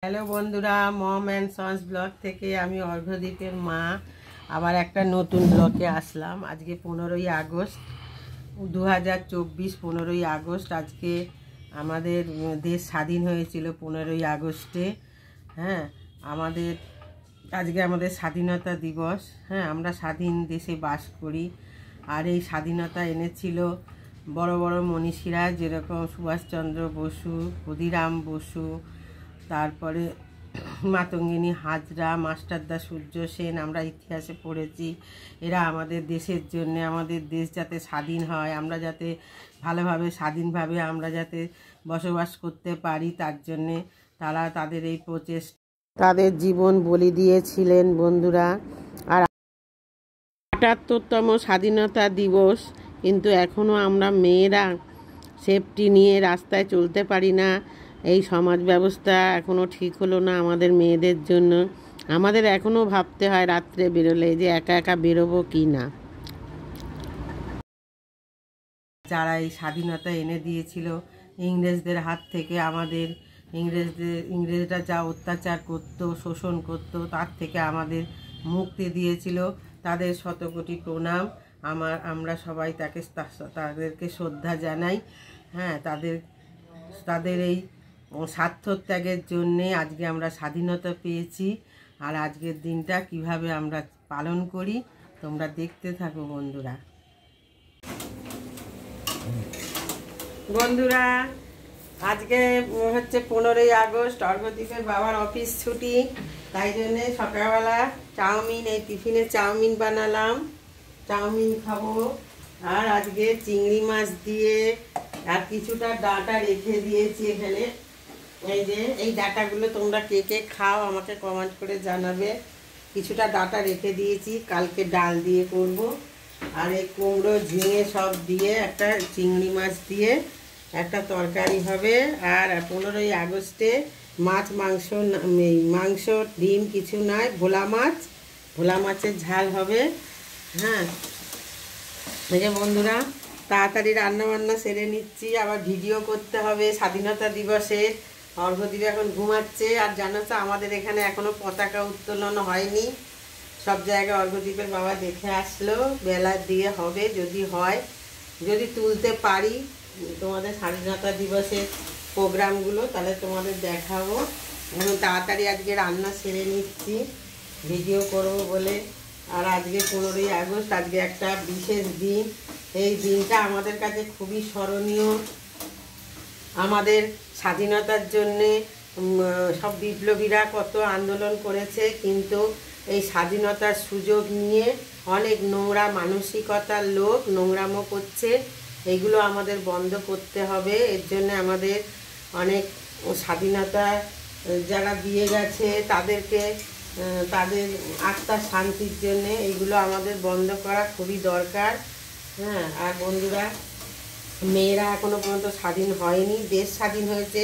Hello বন্ধুরা, মম and sons blog থেকে আমি অর্ঘ্যদ্বীপের মা আবার একটা নতুন ব্লগে আসলাম। আজকে 15ই আগস্ট 2024, 15ই আগস্ট। আজকে আমাদের দেশ স্বাধীন হয়েছিল 15ই আগস্টে। হ্যাঁ, আজকে আমাদের স্বাধীনতা দিবস। হ্যাঁ, আমরা স্বাধীন দেশে বাস করি। আর এই স্বাধীনতা এনেছিল বড় বড় মনীষীরা, যেরকম সুভাষচন্দ্র বসু, ক্ষুদিরাম বসু, তারপরে মাতঙ্গিনী হাজরা, মাস্টারদা সূর্য সেন। আমরা ইতিহাসে পড়েছি এরা আমাদের দেশের জন্য, আমাদের দেশ যাতে স্বাধীন হয়, আমরা যাতে ভালোভাবে স্বাধীনভাবে আমরা যাতে বসবাস করতে পারি, তার জন্যে তারা তাদের এই প্রচেষ্টা, তাদের জীবন বলি দিয়েছিলেন বন্ধুরা। আর 78তম স্বাধীনতা দিবস, কিন্তু এখনও আমরা মেয়েরা সেফটি নিয়ে রাস্তায় চলতে পারি না। এই সমাজ ব্যবস্থা এখনও ঠিক হলো না আমাদের মেয়েদের জন্য। আমাদের এখনও ভাবতে হয় রাত্রে বেরোলে যে একা একা বেরোবো কি না। যারা এই স্বাধীনতা এনে দিয়েছিল ইংরেজদের হাত থেকে, আমাদের ইংরেজরা যা অত্যাচার করতো, শোষণ করতো, তার থেকে আমাদের মুক্তি দিয়েছিল, তাদের শতকোটি প্রণাম। আমরা সবাই তাদেরকে শ্রদ্ধা জানাই। হ্যাঁ, তাদের এই স্বার্থত্যাগের জন্যে আজকে আমরা স্বাধীনতা পেয়েছি। আর আজকের দিনটা কিভাবে আমরা পালন করি তোমরা দেখতে থাকো বন্ধুরা। আজকে হচ্ছে 15ই আগস্ট, অর্ঘ্যদ্বীপের বাবার অফিস ছুটি, তাই জন্যে সকালবেলা এই টিফিনে চাউমিন বানালাম, চাউমিন খাবো। আর আজকে চিংড়ি মাছ দিয়ে আর কিছুটা ডাঁটা রেখে দিয়েছি এখানে। এই যে এই ডাঁটাগুলো তোমরা কে কে খাও আমাকে কমেন্ট করে জানাবে। কিছুটা ডাঁটা রেখে দিয়েছি, কালকে ডাল দিয়ে করব। আর এই কুমড়ো ঝিঙে সব দিয়ে একটা চিংড়ি মাছ দিয়ে একটা তরকারি হবে। আর 15ই আগস্টে মাংস ডিম কিছু নয়, ভোলা মাছের ঝাল হবে। হ্যাঁ, এই যে বন্ধুরা, তাড়াতাড়ি রান্নাবান্না সেরে নিচ্ছি, আবার ভিডিও করতে হবে স্বাধীনতা দিবসে। অর্ঘ্যদ্বীপ এখন ঘুমাচ্ছে। আর জানো তো, আমাদের এখানে এখনও পতাকা উত্তোলন হয়নি। সব জায়গায় অর্ঘ্যদ্বীপের বাবা দেখে আসলো, বেলা দিয়ে হবে, যদি তুলতে পারি তোমাদের স্বাধীনতা দিবসের প্রোগ্রামগুলো, তাহলে তোমাদের দেখাবো। এখন তাড়াতাড়ি আজকে রান্না সেরে নিচ্ছি ভিডিও করব বলে। আর আজকে 15ই আগস্ট, আজকে একটা বিশেষ দিন। এই দিনটা আমাদের কাছে খুবই স্মরণীয়। আমাদের স্বাধীনতার জন্যে সব বিপ্লবীরা কত আন্দোলন করেছে, কিন্তু এই স্বাধীনতার সুযোগ নিয়ে অনেক নোংরা মানসিকতার লোক নোংরামো করছে। এইগুলো আমাদের বন্ধ করতে হবে। এর জন্য আমাদের অনেক স্বাধীনতা যারা দিয়ে গেছে তাদের আত্মার শান্তির জন্যে এইগুলো আমাদের বন্ধ করা খুবই দরকার। হ্যাঁ, আর বন্ধুরা, মেয়েরা এখনো পর্যন্ত স্বাধীন হয়নি। দেশ স্বাধীন হয়েছে,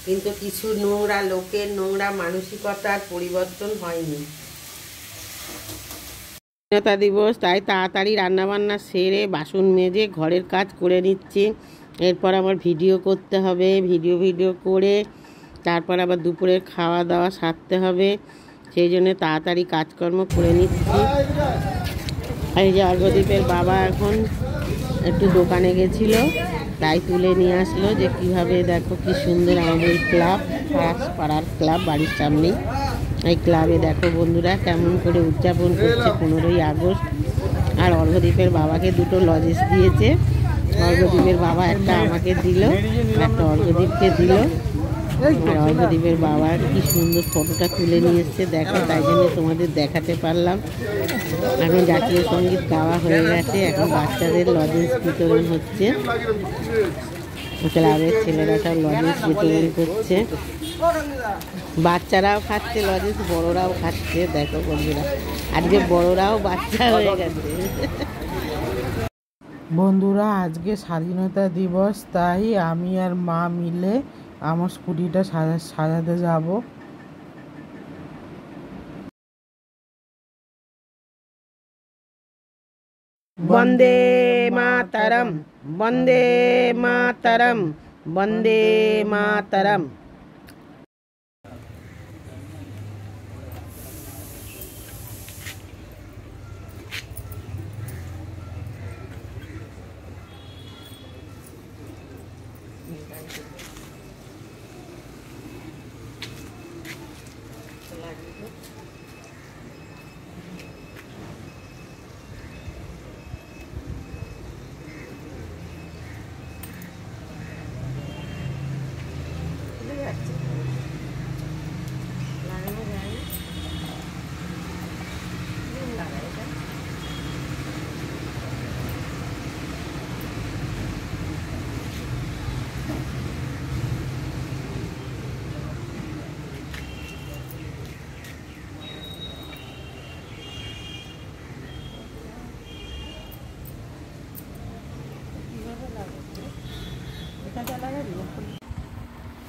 কিন্তু কিছু নোংরা লোকের নোংরা মানসিকতার পরিবর্তন হয়নি। স্বাধীনতা দিবস, তাই তাড়াতাড়ি রান্নাবান্না সেরে বাসন মেজে ঘরের কাজ করে নিচ্ছি। এরপর আমার ভিডিও করতে হবে, ভিডিও করে তারপর আবার দুপুরের খাওয়া দাওয়া সারতে হবে। সেই জন্য তাড়াতাড়ি কাজকর্ম করে নিচ্ছি। এই যে অর্ঘ্যদ্বীপের বাবা এখন একটু দোকানে গেছিল, তাই তুলে নিয়ে আসলো যে কীভাবে, দেখো কি সুন্দর আমাদের ক্লাব, পাড়ার ক্লাব, বাড়ির সামনেই এই ক্লাবে দেখো বন্ধুরা কেমন করে উদযাপন করছে 15ই আগস্ট। আর অর্ঘ্যদ্বীপের বাবাকে দুটো লজেন্স দিয়েছে। অর্ঘ্যদ্বীপের বাবা একটা আমাকে দিল, একটা অর্ঘ্যদ্বীপকে দিল। আর অর্ঘ্যদ্বীপের বাবা কি সুন্দর ফটোটা তুলে নিয়ে এসছে দেখো, তাই জন্য তোমাদের দেখাতে পারলাম। এখন জাতীয় সঙ্গীত গাওয়া হয়ে গেছে, এখন বাচ্চাদের লজেন্স বিতরণ হচ্ছে। ক্লাবের ছেলেরা সব লজেন্স বিতরণ করছে, বাচ্চারাও খাচ্ছে লজেন্স, বড়রাও খাচ্ছে। দেখো বন্ধুরা, আজকে বড়রাও বাচ্চা হয়ে গেছে। বন্ধুরা, আজকে স্বাধীনতা দিবস, তাই আমি আর মা মিলে আমার স্কুটিটা সাজাতে যাব। বন্দে মাতরম, বন্দে মাতরম, বন্দে মাতরম।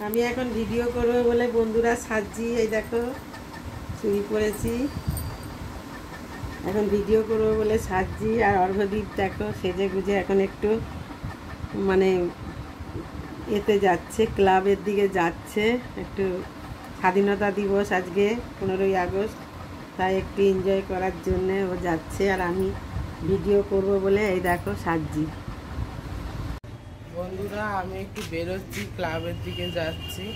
আমি এখন ভিডিও করবো বলে বন্ধুরা সাজছি, এই দেখো চুড়ি পরেছি, এখন ভিডিও করবো বলে সাজছি। আর অর্ঘদীপ দেখো সেজে গুজে এখন একটু মানে এতে যাচ্ছে, ক্লাবের দিকে যাচ্ছে, একটু স্বাধীনতা দিবস আজকে 15ই আগস্ট, তাই একটু এনজয় করার জন্যে ও যাচ্ছে। আর আমি ভিডিও করব বলে এই দেখো সাজছি। বন্ধুরা আমি একটু বেরোচ্ছি, ক্লাবের দিকে যাচ্ছি।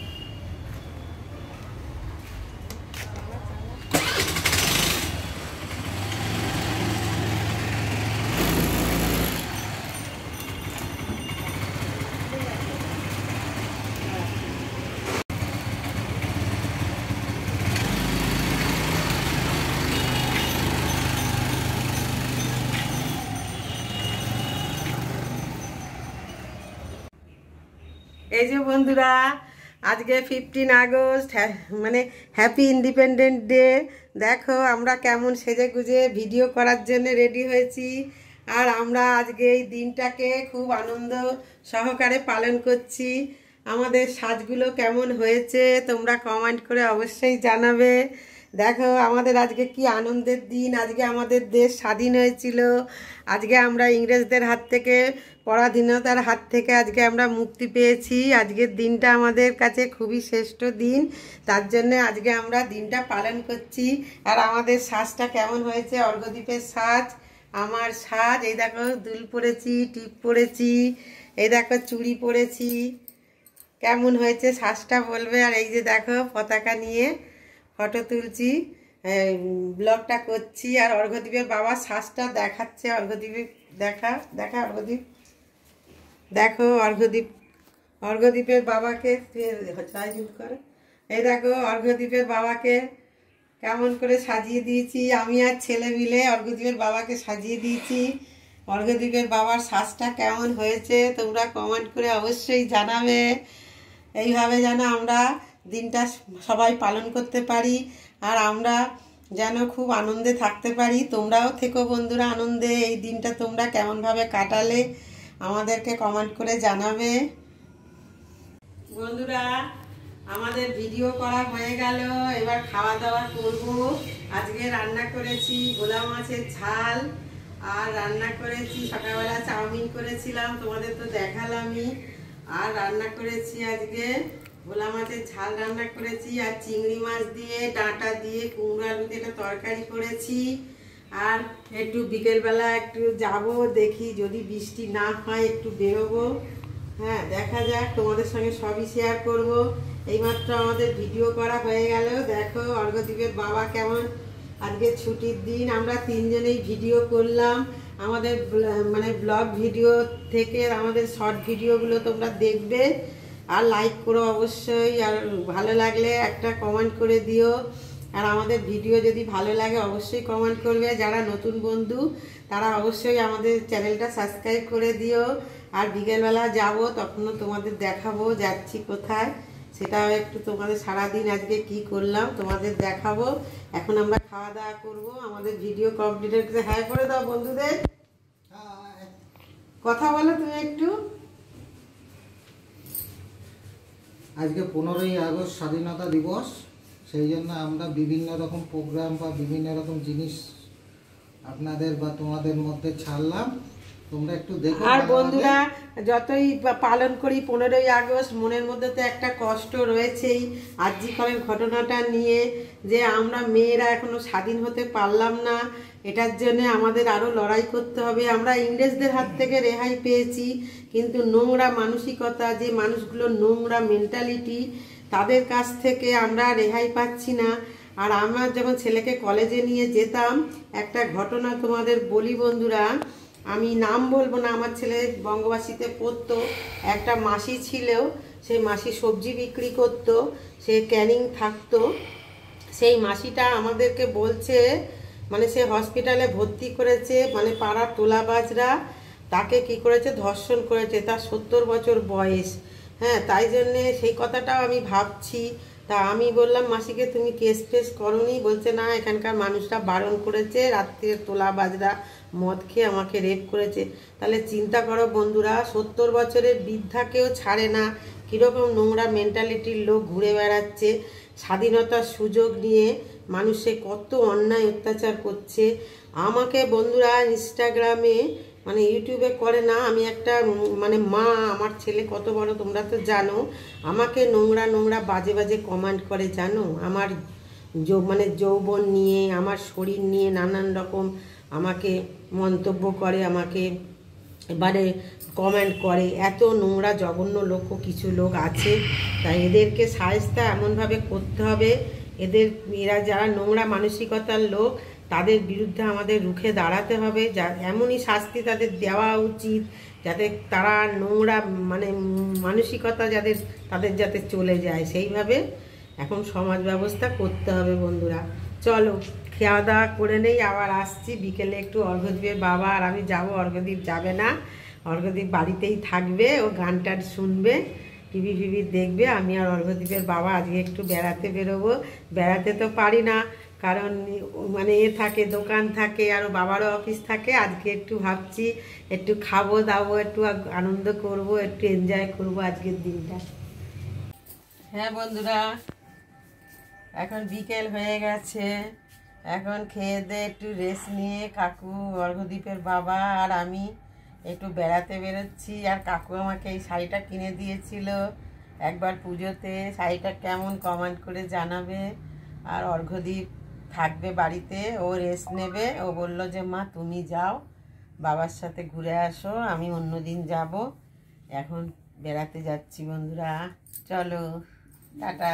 এই যে বন্ধুরা আজকে 15 আগস্ট, মানে হ্যাপি ইন্ডিপেন্ডেন্ট ডে। দেখো আমরা কেমন সেজে গুজে ভিডিও করার জন্য রেডি হয়েছি। আর আমরা আজকে এই দিনটাকে খুব আনন্দ সহকারে পালন করছি। আমাদের সাজগুলো কেমন হয়েছে তোমরা কমেন্ট করে অবশ্যই জানাবে। দেখো আমাদের আজকে কি আনন্দের দিন, আজকে আমাদের দেশ স্বাধীন হয়েছিল, আজকে আমরা ইংরেজদের হাত থেকে, পরাধীনতার হাত থেকে আজকে আমরা মুক্তি পেয়েছি। আজকের দিনটা আমাদের কাছে খুবই শ্রেষ্ঠ দিন, তার জন্য আজকে আমরা দিনটা পালন করছি। আর আমাদের সাজটা কেমন হয়েছে, অর্ঘদীপের সাজ, আমার সাজ, এই দেখো দুল পরেছি, টিপ পরেছি, এই দেখো চুড়ি পরেছি, কেমন হয়েছে সাজটা বলবে। আর এই যে দেখো পতাকা নিয়ে ফটো তুলছি, ব্লগটা করছি। আর অর্ঘদীপের বাবার সাজটা দেখাচ্ছে, অর্ঘদীপের দেখা অর্ঘদীপ, দেখো অর্ঘদীপের বাবাকে করে, এই দেখো অর্ঘদীপের বাবাকে কেমন করে সাজিয়ে দিয়েছি। আমি আর ছেলে মিলে অর্ঘদীপের বাবাকে সাজিয়ে দিয়েছি। অর্ঘদীপের বাবার সাজটা কেমন হয়েছে তোমরা কমেন্ট করে অবশ্যই জানাবে। এইভাবে যেন আমরা দিনটা সবাই পালন করতে পারি, আর আমরা যেন খুব আনন্দে থাকতে পারি। তোমরাও থেকো বন্ধুরা আনন্দে। এই দিনটা তোমরা কেমনভাবে কাটালে আমাদেরকে কমেন্ট করে জানাবে। বন্ধুরা আমাদের ভিডিও করা হয়ে গেল, এবার খাওয়া দাওয়া করব। আজকে রান্না করেছি ভোলা মাছের ঝাল, আর রান্না করেছি সকালবেলা চাউমিন করেছিলাম, তোমাদের তো দেখালামই। আর রান্না করেছি আজকে ভোলা মাছের ঝাল রান্না করেছি, আর চিংড়ি মাছ দিয়ে ডাঁটা দিয়ে কুমড়ো আলু দিয়ে একটা তরকারি করেছি। আর একটু বিকেলবেলা একটু যাব, দেখি যদি বৃষ্টি না হয় একটু বেরোবো। হ্যাঁ দেখা যাক, তোমাদের সঙ্গে সবই শেয়ার করব। এইমাত্র আমাদের ভিডিও করা হয়ে গেল। দেখো অর্ঘদীপের বাবা কেমন, আজকে ছুটির দিন, আমরা তিনজনেই ভিডিও করলাম। আমাদের মানে ব্লগ ভিডিও থেকে আমাদের শর্ট ভিডিওগুলো তোমরা দেখবে, আর লাইক করো অবশ্যই। আর ভালো লাগলে একটা কমেন্ট করে দিও। আর আমাদের ভিডিও যদি ভালো লাগে অবশ্যই কমেন্ট করবে। যারা নতুন বন্ধু তারা অবশ্যই আমাদের চ্যানেলটা সাবস্ক্রাইব করে দিও। আর বিকেলবেলা যাব, তখনও তোমাদের দেখাবো যাচ্ছি কোথায়, সেটাও একটু তোমাদের সারাদিন আজকে কি করলাম তোমাদের দেখাবো। এখন আমরা খাওয়া দাওয়া করবো, আমাদের ভিডিও কমপ্লিট হয়ে গেছে। হ্যাঁ করে দাও বন্ধুদের, কথা বলো তুমি একটু। আজকে 15ই আগস্ট স্বাধীনতা দিবস, সেই জন্য আমরা বিভিন্ন রকম প্রোগ্রাম বা বিভিন্ন রকম জিনিস আপনাদের বা তোমাদের মধ্যে ছাড়লাম। তোমরা একটু দেখো। আর বন্ধুরা, যতই পালন করি 15ই আগস্ট, মনের মধ্যে তো একটা কষ্ট রয়েছেই আরজি করের ঘটনাটা নিয়ে, যে আমরা মেয়েরা এখনো স্বাধীন হতে পারলাম না। এটার জন্য আমাদের আরও লড়াই করতে হবে। আমরা ইংরেজদের হাত থেকে রেহাই পেয়েছি, কিন্তু নোংরা মানসিকতা, যে মানুষগুলো নোংরা মেন্টালিটি, তাদের কাছ থেকে আমরা রেহাই পাচ্ছি না। আর আমরা যখন ছেলেকে কলেজে নিয়ে যেতাম, একটা ঘটনা তোমাদের বলি বন্ধুরা, আমি নাম বলবো না, আমার ছেলে বঙ্গবাসীতে পড়তো, একটা মাসি ছিল, সেই মাসি সবজি বিক্রি করতো, সে ক্যানিং থাকতো। সেই মাসিটা আমাদেরকে বলছে, মানে সে হসপিটালে ভর্তি করেছে, মানে পাড়ার তোলাবাজরা তাকে কি করেছে, ধর্ষণ করেছে, তার 70 বছর বয়স। হ্যাঁ, তাই জন্যে সেই কথাটাও আমি ভাবছি। তা আমি বললাম মাসিকে, তুমি কেস ফেস করোনি? বলছে না, এখানকার মানুষরা বারণ করেছে, রাত্রির তোলাবাজরা মদ খেয়ে আমাকে রেপ করেছে। তাহলে চিন্তা করো বন্ধুরা, 70 বছরের বৃদ্ধাকেও ছাড়ে না, কীরকম নোংরা মেন্টালিটির লোক ঘুরে বেড়াচ্ছে। স্বাধীনতার সুযোগ নিয়ে মানুষে কত অন্যায় অত্যাচার করছে। আমাকে বন্ধুরা ইনস্টাগ্রামে, মানে ইউটিউবে করে না, আমি একটা মানে মা, আমার ছেলে কত বড় তোমরা তো জানো, আমাকে নোংরা নোংরা বাজে বাজে কমেন্ট করে জানো, আমার মানে যৌবন নিয়ে, আমার শরীর নিয়ে নানান রকম আমাকে মন্তব্য করে, আমাকে এবারে কমেন্ট করে। এত নোংরা জঘন্য লোক কিছু লোক আছে, তাই এদেরকে শায়েস্তা এমনভাবে করতে হবে। এরা যারা নোংরা মানসিকতার লোক, তাদের বিরুদ্ধে আমাদের রুখে দাঁড়াতে হবে। যা এমনই শাস্তি তাদের দেওয়া উচিত, যাতে তারা নোংরা মানে মানসিকতা তাদের যাতে চলে যায়, সেইভাবে এখন সমাজ ব্যবস্থা করতে হবে বন্ধুরা। চলো খাওয়া দাওয়া করে নেই, আবার আসছি বিকেলে একটু। অর্ঘ্যদীপের বাবা আর আমি যাব, অর্ঘ্যদীপ যাবে না, অর্ঘ্যদীপ বাড়িতেই থাকবে, ও গানটা শুনবে, টিভি দেখবে। আমি আর অর্ঘ্যদীপের বাবা আজকে একটু বেড়াতে বেরোবো। বেড়াতে তো পারি না, কারণ মানে থাকে, দোকান থাকে, আর বাবারও অফিস থাকে। আজকে একটু ভাবছি একটু খাবো দাবো, একটু আনন্দ করব, একটু এনজয় করব আজকের দিনটা। হ্যাঁ বন্ধুরা, এখন বিকেল হয়ে গেছে, এখন খেয়ে দিয়ে একটু রেস্ট নিয়ে কাকু, অর্ঘ্যদীপের বাবা আর আমি একটু বেড়াতে বেরোচ্ছি। আর কাকু আমাকে এই শাড়িটা কিনে দিয়েছিল একবার পুজোতে, শাড়িটা কেমন কমেন্ট করে জানাবে। আর অর্ঘ্যদীপ থাকবে বাড়িতে, ও রেস্ট নেবে। ও বলল যে মা তুমি যাও, বাবার সাথে ঘুরে আসো, আমি অন্যদিন যাব। এখন বেড়াতে যাচ্ছি বন্ধুরা, চলো টাটা।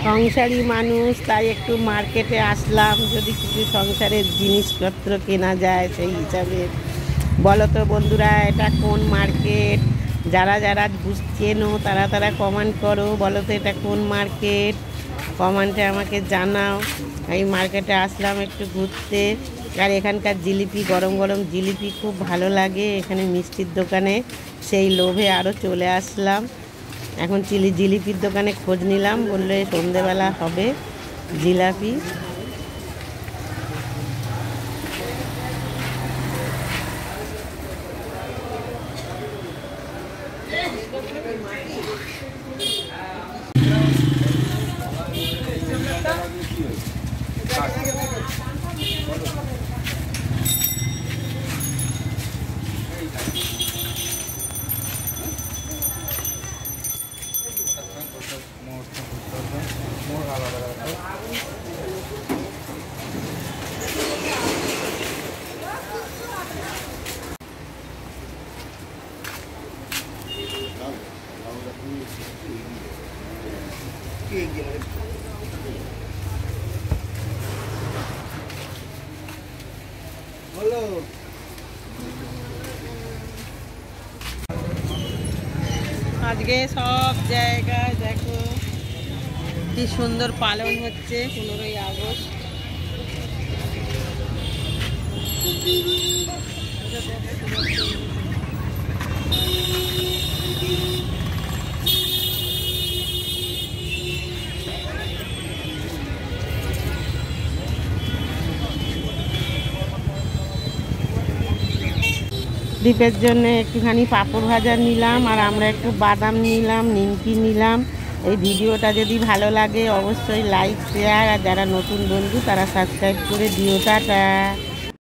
সংসারী মানুষ, তাই একটু মার্কেটে আসলাম, যদি কিছু সংসারের জিনিসপত্র কেনা যায় সেই হিসাবে। বলো তো বন্ধুরা, এটা কোন মার্কেট? যারা যারা চেনো তারা কমেন্ট করো, বলো তো এটা কোন মার্কেট, কমেন্টে আমাকে জানাও। এই মার্কেটে আসলাম একটু ঘুরতে। আর এখানকার জিলিপি, গরম গরম জিলিপি খুব ভালো লাগে এখানে মিষ্টির দোকানে, সেই লোভে আরও চলে আসলাম। এখন জিলিপির দোকানে খোঁজ নিলাম, বললে সন্ধেবেলা হবে জিলাপি। আজকে সব জায়গায় দেখো কি সুন্দর পালন হচ্ছে 15ই আগস্ট। দীপের জন্য একটুখানি পাঁপড় ভাজা নিলাম, আর আমরা একটু বাদাম নিলাম, নিমকি নিলাম, এই ভিডিওটা যদি ভালো লাগে অবশ্যই লাইক শেয়ার, আর যারা নতুন বন্ধু তারা সাবস্ক্রাইব করে দিও। টাটা।